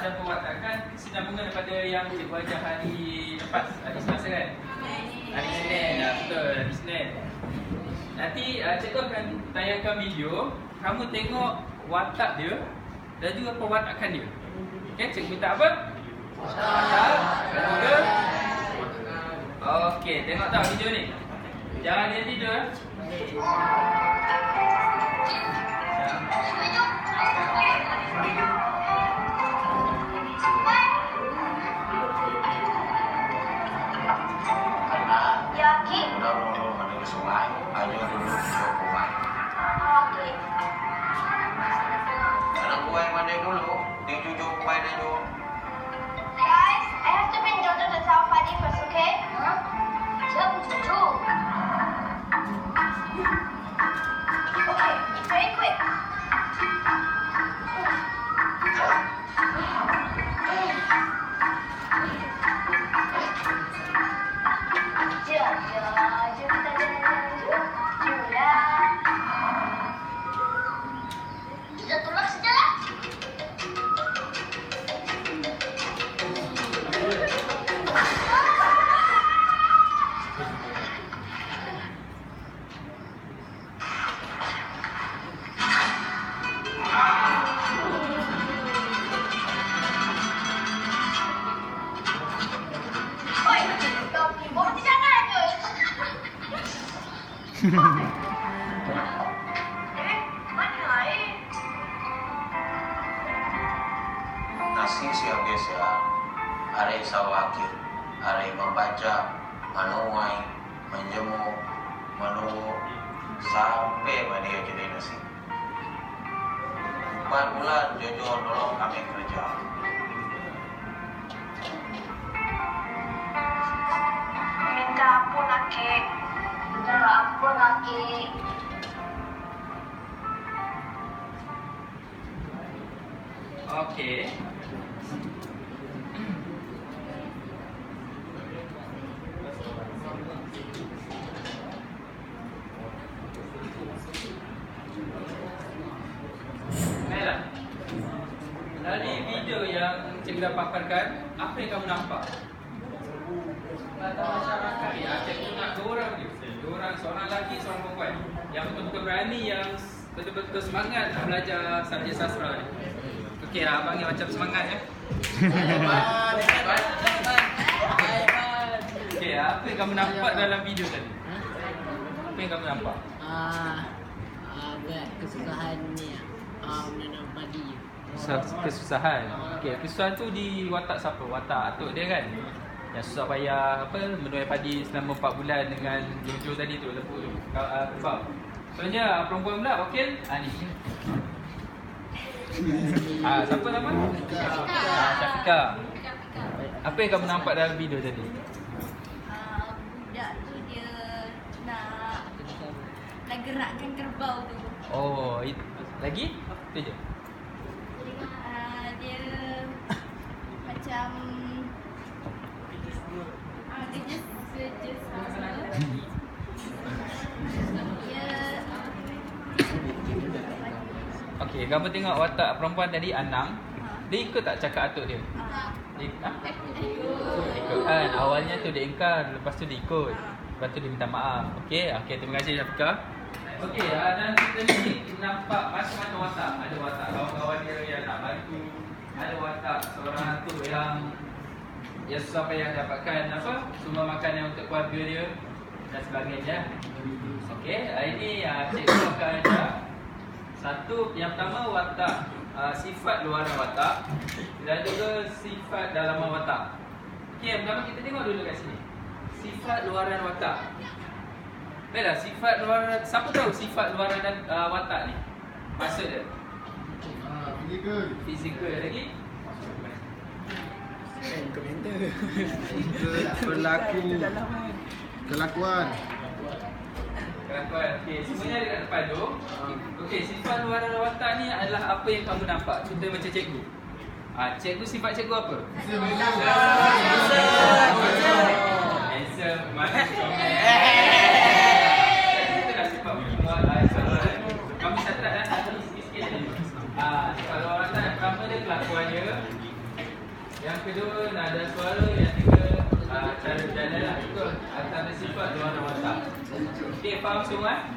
dan perwatakan sinambungan daripada yang cikgu ajar hari lepas, hari Selasa kan? Hari Senin, betul, hari Senin. Nanti cikgu akan tayangkan video, kamu tengok watak dia dan juga perwatakan dia. Okey, cikgu minta apa? Watak dan juga okey, tengok tak video ni? Jangan dia tidur. Yakin? Dulu menuju sungai, ayo dulu ke kumai. Okey. Anak kumai mandi dulu, di jujur kumai dia dulu. Guys, I have to bring Jojo to tell Fadi first, okay? Jom, Jojo. Okay, very quick. Nasi siap biasa, hari sawakir, hari membaca, menuai, menjemur, menunggu sampai dia jadi nasi. 4 bulan Jojo nolong kami kerja. Minta ampun Aki. Minta ampun Aki. Okey. Baiklah. Dari video yang cikgu dah paparkan, apa yang kamu nampak? Mata masyarakat ya, cikgu nak 2 orang je. 2 orang, seorang lelaki, seorang perempuan. Yang betul-betul berani, yang betul-betul semangat nak belajar subjek sastra ni. Okey, abang ni macam semangat ya. Okey, apa yang kamu nampak dalam video tadi? Apa yang kamu nampak? Kesusahan ni menanam padi. Kesusahan. Okey, kesusahan tu di watak siapa? Watak atuk dia kan? Yang susah payah apa menuai padi selama 4 bulan dengan Jojo tadi tu, lembu tu. Kebab. Soalnya perempuan pula wakil ni. Siapa nama? Syafika. Apa yang kamu nampak dalam video tadi? Budak tu dia nak gerakkan kerbau tu. Oh, lagi? Itu je. Dia macam dia just Okey, kamu tengok watak perempuan tadi Anang. Dia ikut tak cakap atuk dia? Dia ikut kan. Awalnya tu dia ingkar, lepas tu dia ikut. Lepas tu dia minta maaf. Okey, terima kasih Syafika. Okey, dan kita ni nampak macam-macam watak. Ada watak kawan-kawan dia yang nak bantu. Ada watak seorang tu yang susah payah dapatkan sumber makanan untuk keluarga dia dan sebagainya. Okey, ini cikgu akan ajar. Satu, yang pertama watak, sifat luaran watak dan juga sifat dalaman watak. Okey, yang pertama kita tengok dulu kat sini. Sifat luaran watak. Baiklah, sifat luaran, siapa tahu sifat luaran dan watak ni? Maksud dia? Fizikal lagi? Kelakuan. Okey, semuanya ada kat depan tu. Okey, sifat luaran watak ni adalah apa yang kamu nampak. Contoh macam cikgu. Cikgu, sifat cikgu apa? Handsome. Itulah sifat kamu catat sikit-sikit je. Sifat luaran watak yang pertama dia kelakuan dia. kedua nada suara, yang ketiga cara berjalan lah. Itu antara sifat dua orang watak. Okey, faham semua?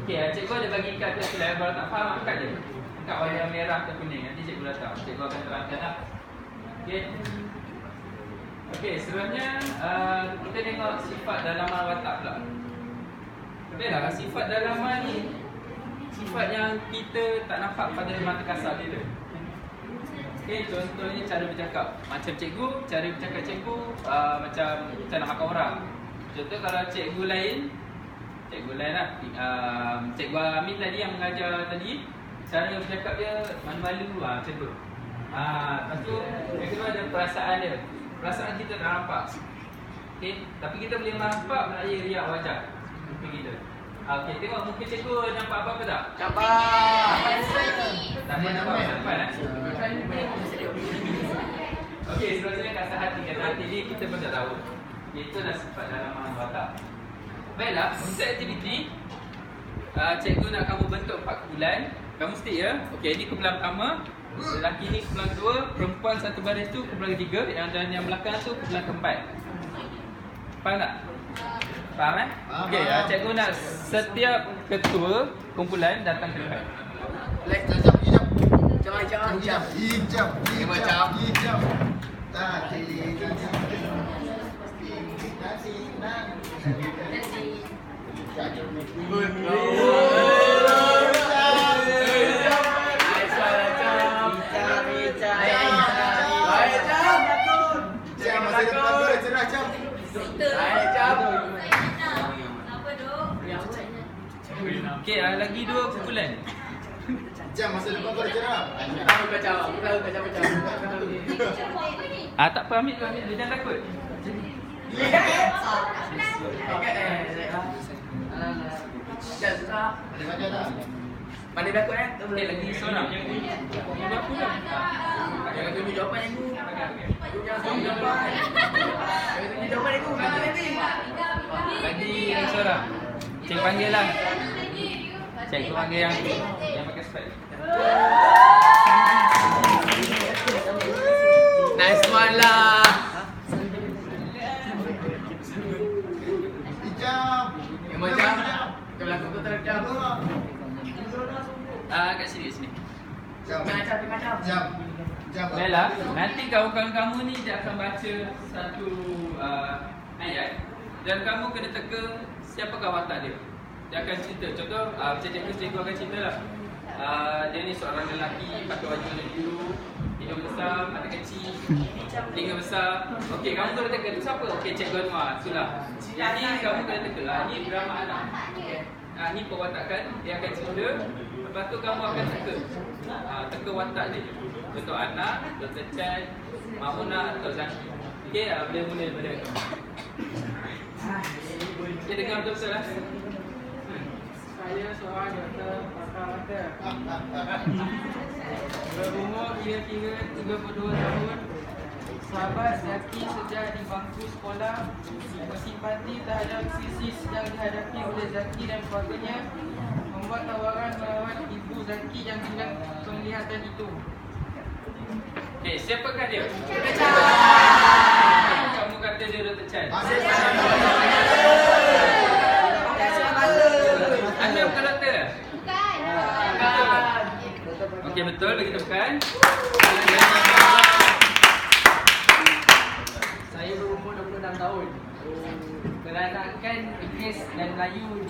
Okey, cikgu ada bagi kad tu slide. Kalau tak faham, angkat je. Angkat warna merah atau kuning. Nanti cikgu datang. Cikgu akan terangkan lah. Okey. Okey, seterusnya kita tengok sifat dalaman watak pula. Okey lah, sifat dalaman ni sifat yang kita tak nampak pada mata kasar kita. Okey, contohnya cara bercakap. Macam cikgu, cara bercakap cikgu macam nak makan orang. Contoh kalau cikgu lain lah. Cikgu Amin tadi yang mengajar tadi, cara bercakap dia malu-malu macam tu. Lepas tu yang kedua ada perasaan dia. Perasaan kita tak nampak. Okey, tapi kita boleh nampak melalui riak wajah muka kita. Okey, tengok muka cikgu nampak apa-apa tak? Nampak. Tak boleh nampak depan Okey, seterusnya kata hati. Kata hati ni kita pun tak tahu. Itulah sifat dalaman watak. Baiklah, untuk aktiviti cikgu nak kamu bentuk 4 kumpulan. Kamu stick ya. Okey, ini kumpulan pertama. Lelaki ni kumpulan kedua, perempuan satu baris tu kumpulan ketiga, dan yang belakang tu kumpulan keempat. Faham tak? Faham eh? Okey, cikgu nak setiap ketua kumpulan datang ke depan. Okey, lagi 2 kumpulan. Jam masa depan kau dah cerah. Tak apa, ambil tu, ambil. Dia jangan takut. Mana berlakon Okey, lagi seorang. Berapa dah? Jangan tunjuk jawapan yang tu. Jangan tunjuk jawapan. Jangan tunjuk jawapan yang tu. Lagi seorang. Cikgu panggil lah. Cikgu panggil yang pakai spek. Nice one lah. Jam. Yang macam kita berlakon kau terjam. Kat sini. Jam. Jam. Baiklah, nanti kawan-kawan kamu ni dia akan baca satu ayat dan kamu kena teka siapakah watak dia. Dia akan cerita. Contoh, macam cikgu akan cerita lah. Dia ni seorang lelaki, pakai baju warna biru, hidung besar, mata kecil, telinga besar. Okey, kamu kena teka tu siapa? Okey, Cikgu Anwar. Itulah. Yang ni kamu kena teka lah. Ni drama anak. Ni perwatakan, dia akan cerita. Lepas tu kamu akan teka. Teka watak dia. Contoh anak, Dr. Chan, Mamunah atau Zaki. Okey, boleh mula daripada kamu. Okey, dengar betul-betul lah. Saya seorang doktor pakar mata. Berumur kira-kira 32 tahun. Sahabat Zaki sejak di bangku sekolah. Bersimpati terhadap sisi sedang dihadapi oleh Zaki dan keluarganya. Membuat tawaran merawat ibu Zaki yang hilang penglihatan itu. Okey, siapakah dia? Kamu kata dia Dr. Chan. Anda bukan doktor? Bukan. Okey, betul. Bagi tepukan. Saya berumur 26 tahun. Beranakan Inggeris dan Melayu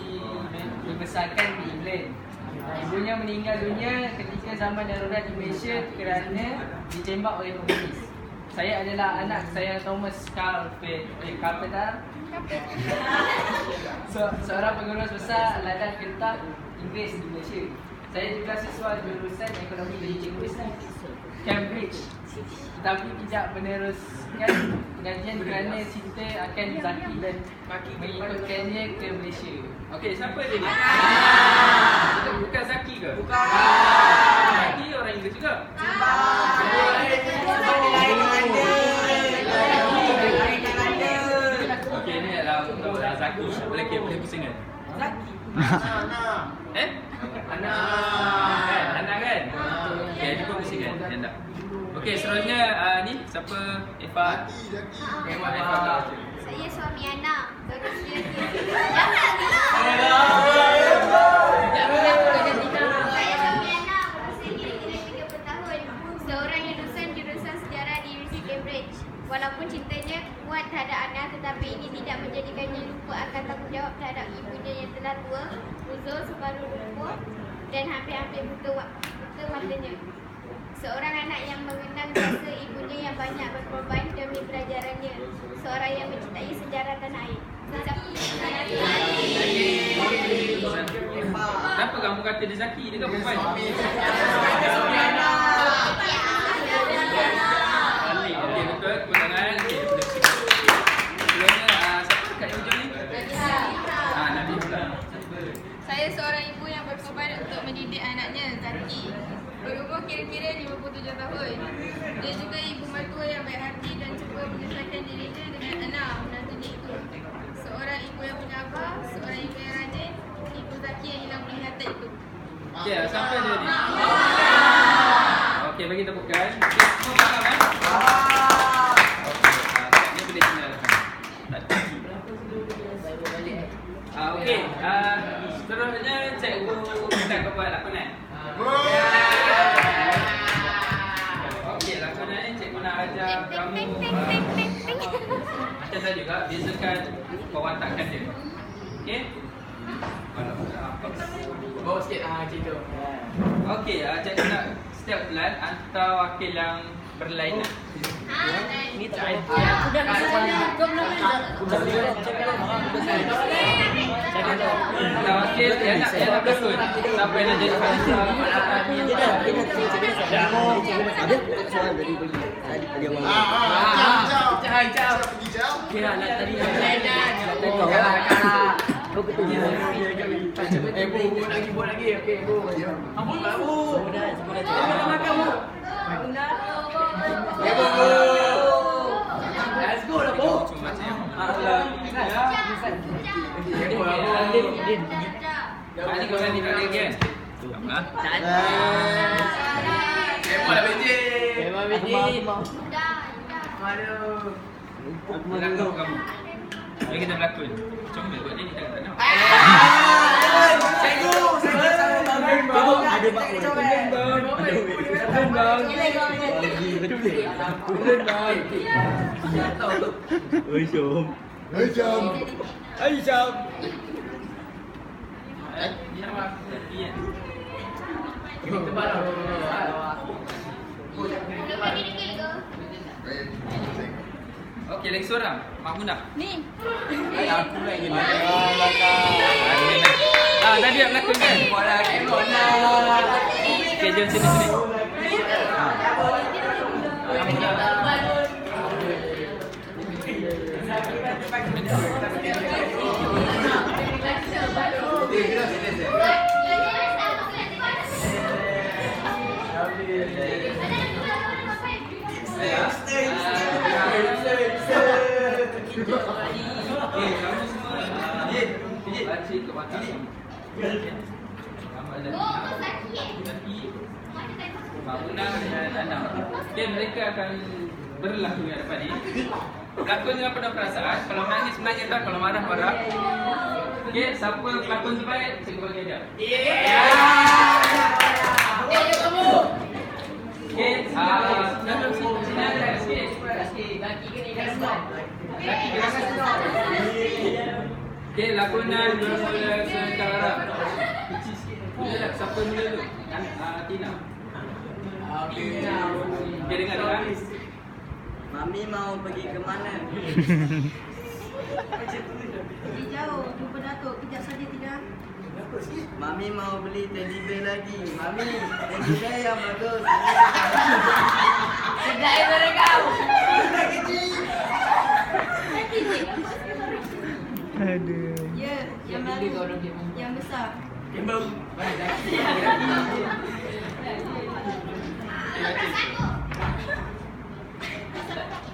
dibesarkan di England. Ibunya meninggal dunia ketika zaman darurat di Malaysia kerana ditembak oleh komunis. Saya adalah anak saya Thomas Carpenter. Seorang pengurus besar ladang kertas Inggeris di Malaysia. Saya juga siswa jurusan ekonomi di Cambridge, tetapi tidak meneruskan pengajian kerana cinta akan Zaki dan mengikutkannya ke Malaysia. Okey, siapa dia ni? Bukan Zaki ke? Bukan. Zaki orang Inggeris juga. Okey, ni adalah untuk Zaki. Boleh pusingkan? Zaki. Anak kan? Anak kan? Okey, dia pun pusingkan. Dia tak. Okey, seterusnya ni siapa? Eva. Zaki. Eva baca. Saya suami anak. Terus dia jangan lah. Saya suami anak berusia kira-kira 30 tahun. Seorang jurusan sejarah di Universiti Cambridge. Walaupun cintanya kuat terhadap anak, tetapi ini tidak menjadikannya lupa akan tanggungjawab terhadap ibunya yang telah tua, uzur, separuh lumpuh dan hampir-hampir buta matanya. Seorang anak yang mengenang jasa ibunya yang banyak berkorban demi pelajarannya. Seorang yang mencintai sejarah tanah air. Kenapa kamu kata dia Zaki? Dia kan perempuan. Okey, betul. Tepuk tangan. Okey, sebelumnya siapa kat hujung ni? Nabi pula. Saya seorang ibu yang berkorban untuk mendidik anaknya, Zaki. Berumur kira-kira 57 tahun. Dia juga ibu mertua yang baik hati dan cuba menyesuaikan dirinya dengan anak menantunya itu. Seorang ibu yang penyabar, seorang ibu yang rajin, ibu Zaki yang hilang penglihatan itu. Okey, sampai dia ni. Okey, bagi tepukan. Okey, semua faham kan? Okey, ni boleh tinggalkan. Okey, seterusnya cikgu kita buat lakonan. Okey, lakonan ni cikgu nak ajar kamu macam tadi juga, bezakan pewatakan dia. Okey? Bawa sikit macam tu. Okey, cikgu nak setiap bulan hantar wakil yang berlainan. Ni tak idea. Wakil yang nak bersun. Siapa yang nak jadi Khalifah? Hijau. Buat lagi. Okey, bu. Ampun, bu. Makan, bu. Let's go lah, bu. Macam yang ni kau ni tak ada kan? Tak ada. Memang dah beji. Aduh. Berlakon kamu. Mari kita berlakon. Comel buat ni kita tak nak. Cikgu, ada mak Okey, lagi seorang. Mak Munah. Ni. aku lagi. Tadi nak berlakon kan? Okey, jom sini. Kamu semua baca ke WhatsApp. Mak Munah dan anak. Okay, mereka akan berlakon yang depan ni. Lakon dengan penuh perasaan. Kalau menangis menangis tak, kalau marah marah. Okay, siapa pelakon terbaik, cikgu bagi hadiah. Okay, sini ada sikit. Laki kena okay, lakonan bermula sementara. Kecil sikit. Mula siapa mula tu? Tina. Okay, dengar. Mami mau pergi ke mana? Pergi jauh, jumpa Datuk. Kejap saja tidak. Mami mau beli teddy bear lagi. Mami, teddy bear yang bagus. Sedap daripada kau. Aduh. Ya, yang baru. Yang besar.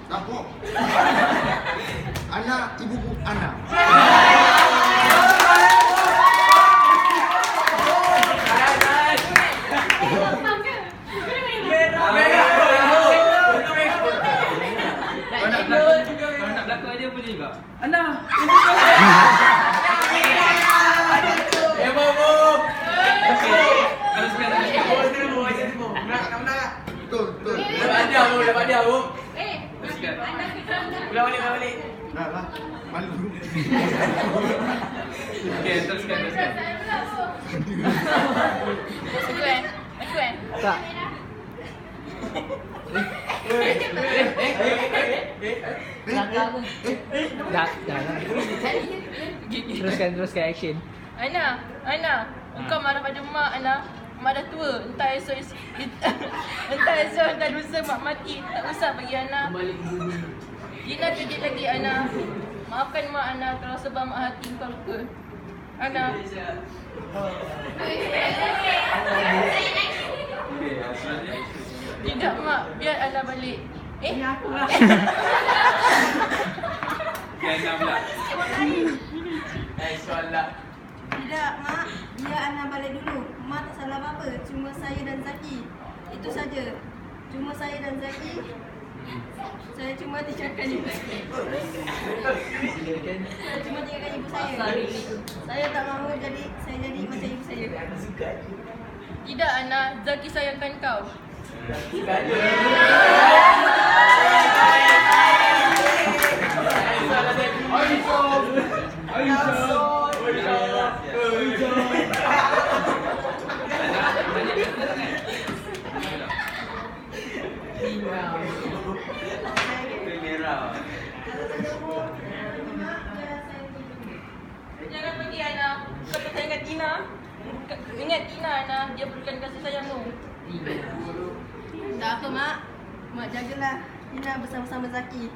Apa? Anak ibu anak. Okey, teruskan. Aku Tak. Dah. Teruskan action. Ana, engkau marah pada mak, Ana. Mak dah tua, entah esok entah lusa mak mati. Tak usah bagi Ana. Dina kejut lagi, Ana. Maafkan mak, Ana, kalau sebab mak hati kau luka. Ana. Tidak, mak, biar Ana balik. Aku lah. Okey, Ana pula. Soalan. Tidak, Mak. Biar Ana balik dulu. Mak tak salah apa-apa. Cuma saya dan Zaki. Itu saja. Cuma saya dan Zaki. Saya cuma tinggalkan ibu saya. Saya cuma tinggalkan ibu saya. Saya tak mahu saya jadi macam ibu saya. Tidak, Ana. Zaki sayangkan kau. Jangan pergi, Ana. Kau tak ingat Tina. Ingat Tina, Ana. Dia perlukan kasih sayangmu. Tak apa, Mak. Mak jagalah Ina bersama-sama Zaki.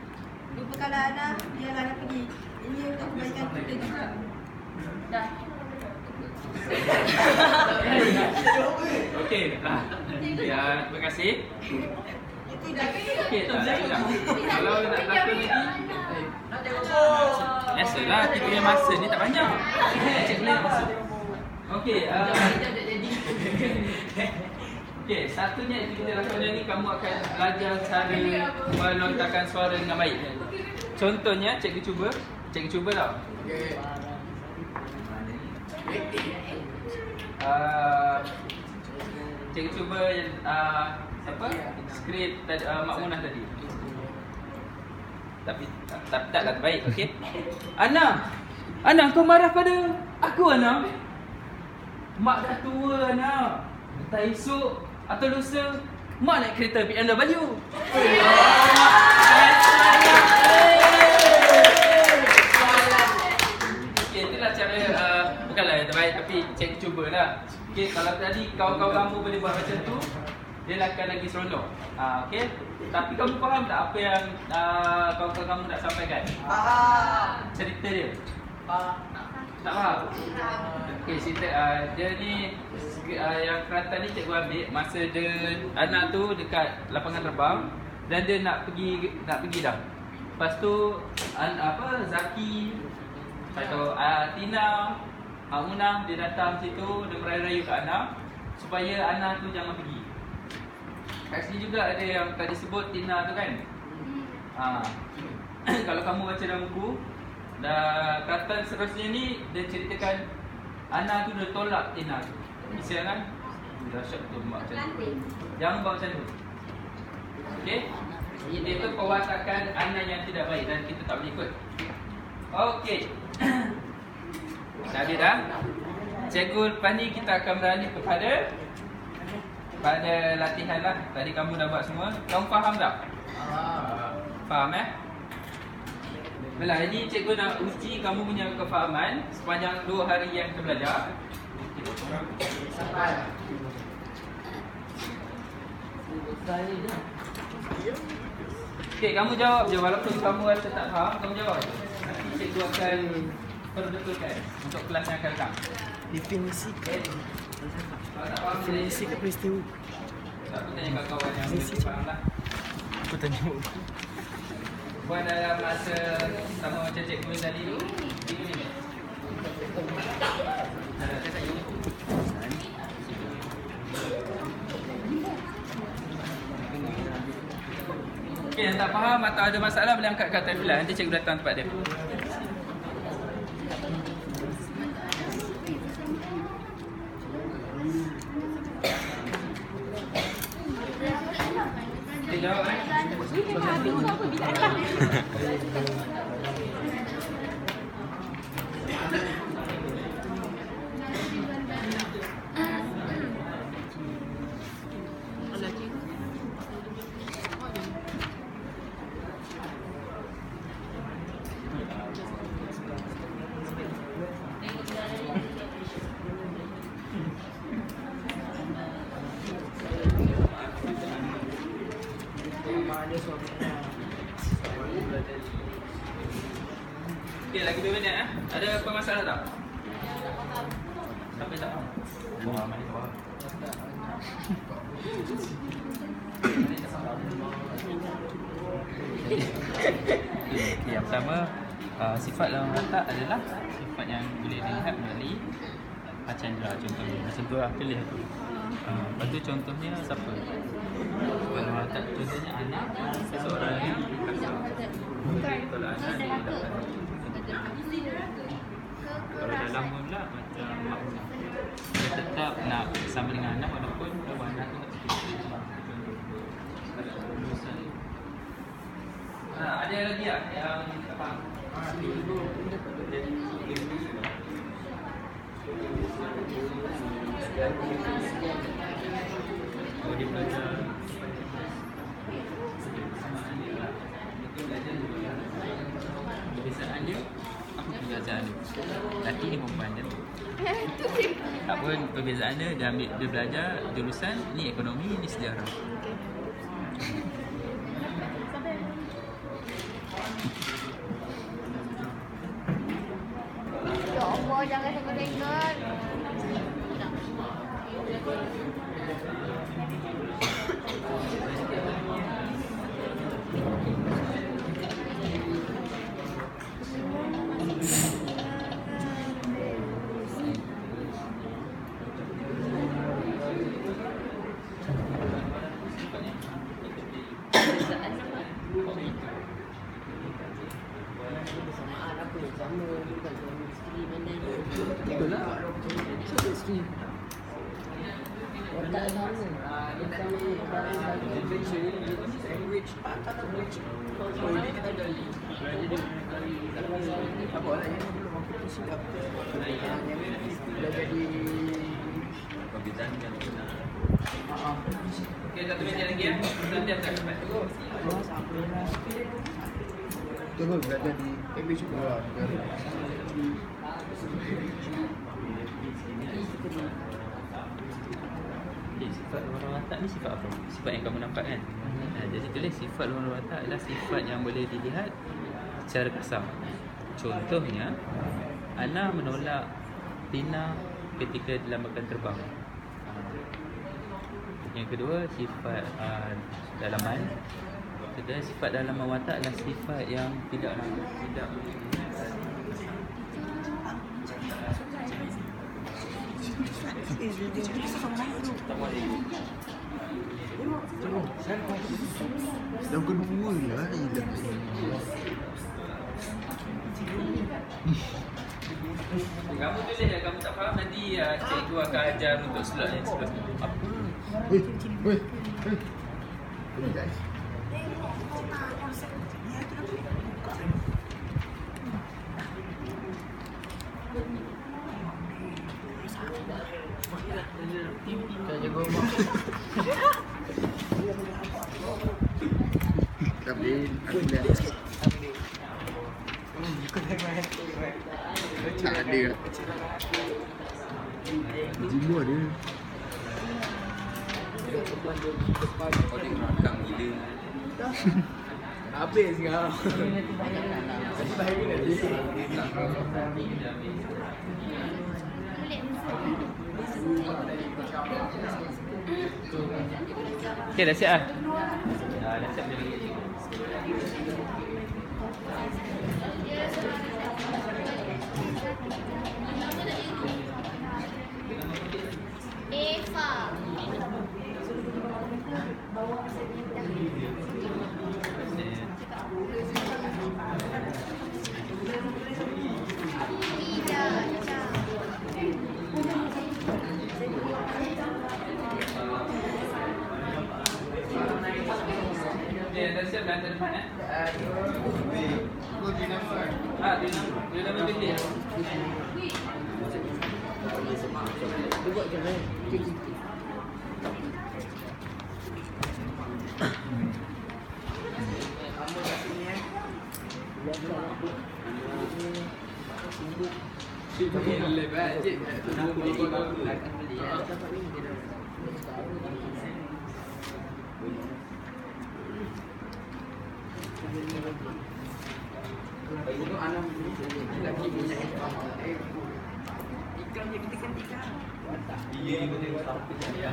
Lupakanlah Ana. Biarlah Ana pergi. Ini untuk kebaikan kita juga. Dah. Okey. Ya, terima kasih. Okey, tak. Kalau nak takut lagi, biasalah kita punya masa ni tak banyak. Cik boleh masuk. Okey, okey, satunya aktiviti lakonan ni kamu akan belajar cara melontarkan suara dengan baik. Contohnya, cikgu cuba tau. Okey. Cikgu cuba yang apa? Skrip tadi Mak Munah tadi. Tapi taklah terbaik, okey. Ana, kau marah pada aku, Ana. Mak dah tua, Ana. Entah esok atau lusa Mak naik kereta BMW. Okey, itulah cara bukanlah yang terbaik tapi cikgu cubalah. Okey, kalau tadi kawan-kawan kamu boleh buat macam tu, dia akan lagi seronok. Okey. Tapi kamu faham tak apa yang kawan-kawan kamu nak sampaikan? Cerita dia. Tak faham? Okey, cerita dia ni yang keratan ni cikgu ambil masa dia anak tu dekat lapangan terbang dan dia nak pergi dah. Lepas tu Zaki atau Tina, Munah dia datang situ, dia merayu-rayu kat Ana supaya Ana tu jangan pergi. Kat sini juga ada yang tadi sebut Tina tu kan. Kalau kamu baca dalam buku, keratan seterusnya ni dia ceritakan Ana tu dia tolak Tina tu. Bisa kan? Dahsyat tu mak macam tu. Jangan buat macam tu. Okey? Ini tu perwatakan Ana yang tidak baik dan kita tak boleh ikut. Okey. Dah. Cikgu lepas ni kita akan beralih kepada latihan lah. Tadi kamu dah buat semua. Kamu faham tak? Faham Baiklah, ini cikgu nak uji kamu punya kefahaman sepanjang 2 hari yang kita belajar. Okey, kamu jawab je walaupun kamu rasa tak faham, kamu jawab je. Nanti cikgu akan perbetulkan untuk kelas yang akan datang. Definisi peristiwa. Aku tanya kawan-kawan yang faham lah. Aku tanya buku. Buat dalam masa sama macam cikgu tadi tu 3 minit. Okey, yang tak faham atau ada masalah boleh angkat kat timeline. Nanti cikgu datang tempat dia. Okay, jawab Dia suami anak. Okay, lagi 2 minit Ada apa masalah tak? Siapa tak faham? Faham ni faham. Yang pertama, sifat lawan watak adalah sifat yang boleh dilihat melalui candera contohnya. Macam tu lah, pilih tu. Lepas tu contohnya siapa? Lawan watak contohnya anak, seseorang yang kasar. Kalau anak dia dapat. Kalau dalam pula macam mak dia tetap nak bersama dengan anak walaupun anak tu tak suka. Ada lagi tak yang tak faham? Oh, dia belajar kebiasaan dia. Apa perbezaan dia? Lelaki ni perempuan je. Tak pun perbezaan dia ambil, dia belajar jurusan ni ekonomi, ni sejarah. Ya Allah, jangan terenggut. Samaan apa? Sama bukan suami isteri pandai. Betul lah. Suami isteri. Watak sama. Sama barang bagi. Language. Oh, ini kita jadi. Apa lah yang belum aku tu silap. Yang dah jadi Perbezaan yang benar. Okey, 1 minit lagi ya. Nanti akan sampai tu. betul belajar di Cambridge juga lah. Okay, sifat luar watak ni sifat apa? Sifat yang kamu nampak kan? Jadi tulis sifat luar watak adalah sifat yang boleh dilihat secara kasar. Contohnya, Ana menolak Tina ketika dilambakan terbang. Yang kedua, sifat dalaman. Kedua, sifat dalaman watak adalah sifat yang tidak Yang kedua lah kamu tulis yang kamu tak faham, nanti cikgu akan ajar untuk slot yang seterusnya. Apa? Weh. Ini guys. Kita jaga rumah. Tapi aku dah tak ada. Jimu ada. Kau dia rakam gila. Habis sekarang. Tapi bahaya nanti. Okay, dah siap lah. Dah siap jadi. Eva. Okay, dah siap dah depan dia nama pilih. Dia buat macam mana? Itu anak lagi punya ikram je kita kan ikram. Iya, betul betul. Ya.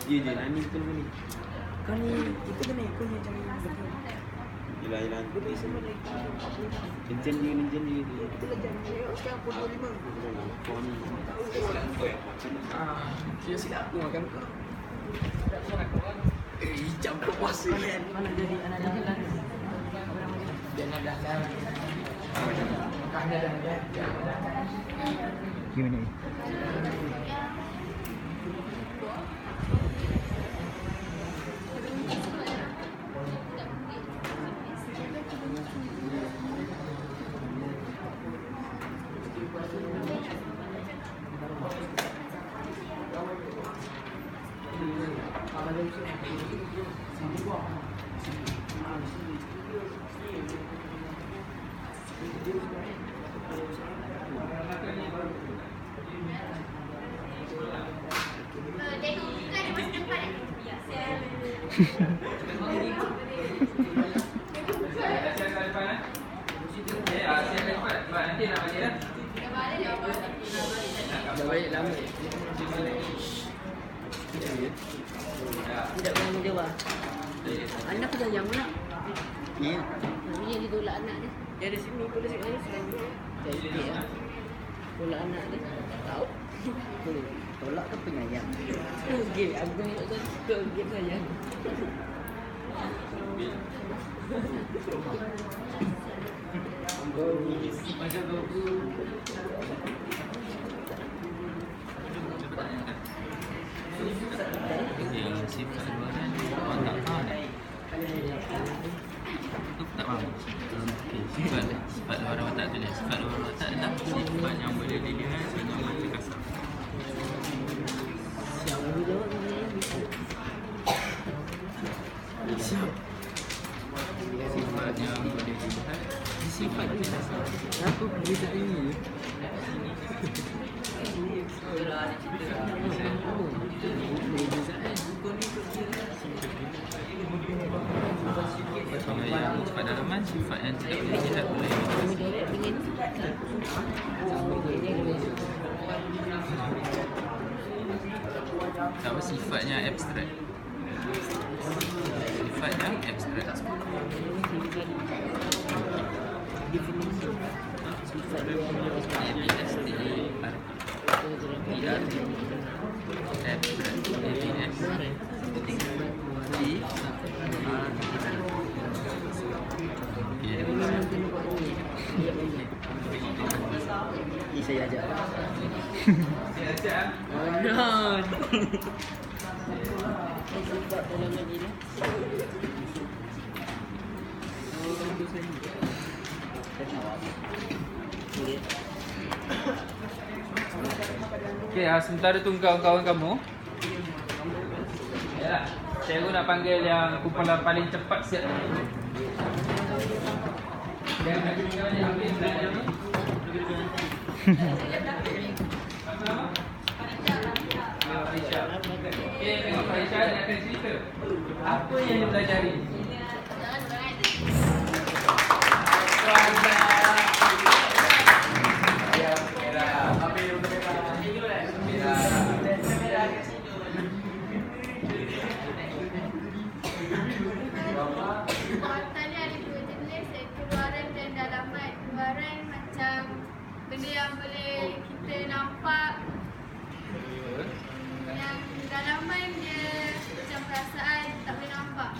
Iya, ni betul ni. Kau ni itu kan kau ni cari betul. Hilang. Betul semua ni. Kencen je. Kita belajar ni sekarang pukul 25. Kau ni. Dia silap aku makan kau. Jam puasa kan. Mana jadi anak dah. Dia nak dah. Makan dah. Gimana ni? Dah balik lama. Tidak pernah jawab. Anak kerja yang mana? Ya. Dia ditolak anak dia. Dia ada sini, boleh sini. Jadi dia tolak anak dia. Tak tahu. Boleh. Tolak ke penyayang? Okey, aku nak suka game sayang. Sifat luaran orang tak faham tak? Tu tak faham. Okey, sifat luaran watak tu dia. Sifat luaran watak adalah sifat yang boleh dilihat dengan mata kasar. Siapa boleh jawab ni? Sifat yang boleh dilihat. Sifat dia kasar. Aku berita ini. Kalau yang sifat dalaman, sifat yang tidak boleh dilihat oleh apa sifatnya abstrak. Sifatnya abstrak. Ni saya ajar. Non. Sifat dalam lagi ni. Okey, sementara tu kawan-kawan kamu. Yalah, cikgu nak panggil yang kumpulan paling cepat siap. Yang lagi ni habis belajar ni. Okey, Farisha dia akan cerita apa yang dia pelajari. Tadi ada dua jenis, iaitu luaran dan dalaman. Luaran macam benda yang boleh kita nampak. Yang dalaman dia macam perasaan tak boleh nampak.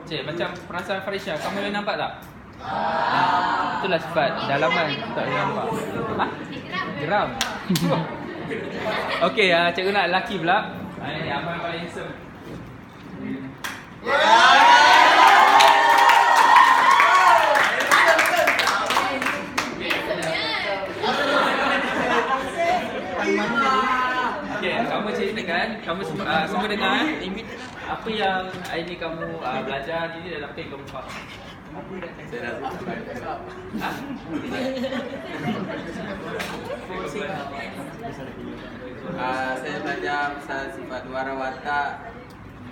Cik, macam perasaan Farisha, kamu boleh nampak tak? Itulah sifat dalaman tak boleh nampak. Ha? Geram. Okey, cikgu nak lelaki pula. Ini abang paling handsome. Okey, kamu ceritakan, kamu semua dengar apa yang hari ni kamu belajar ni dalam apa yang kamu faham? Saya dah cakap. Saya belajar pasal sifat luaran watak.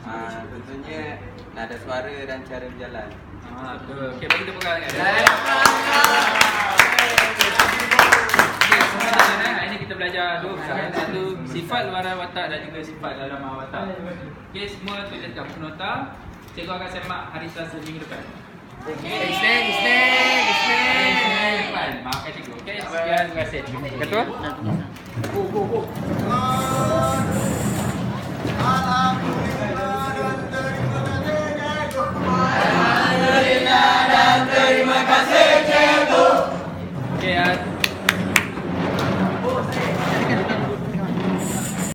Tentunya nada suara dan cara berjalan. Betul. Okey, bagi tepuk tangan. Okey, semua jalan. Hari ni kita belajar dua perkara. Satu, sifat luaran watak dan juga sifat dalam watak. Okey, semua tulis kat buku nota. Cikgu akan semak hari Selasa minggu depan. Isnin. Depan. Maafkan cikgu. Okey, sekian. Terima kasih. Ketua? Alhamdulillah.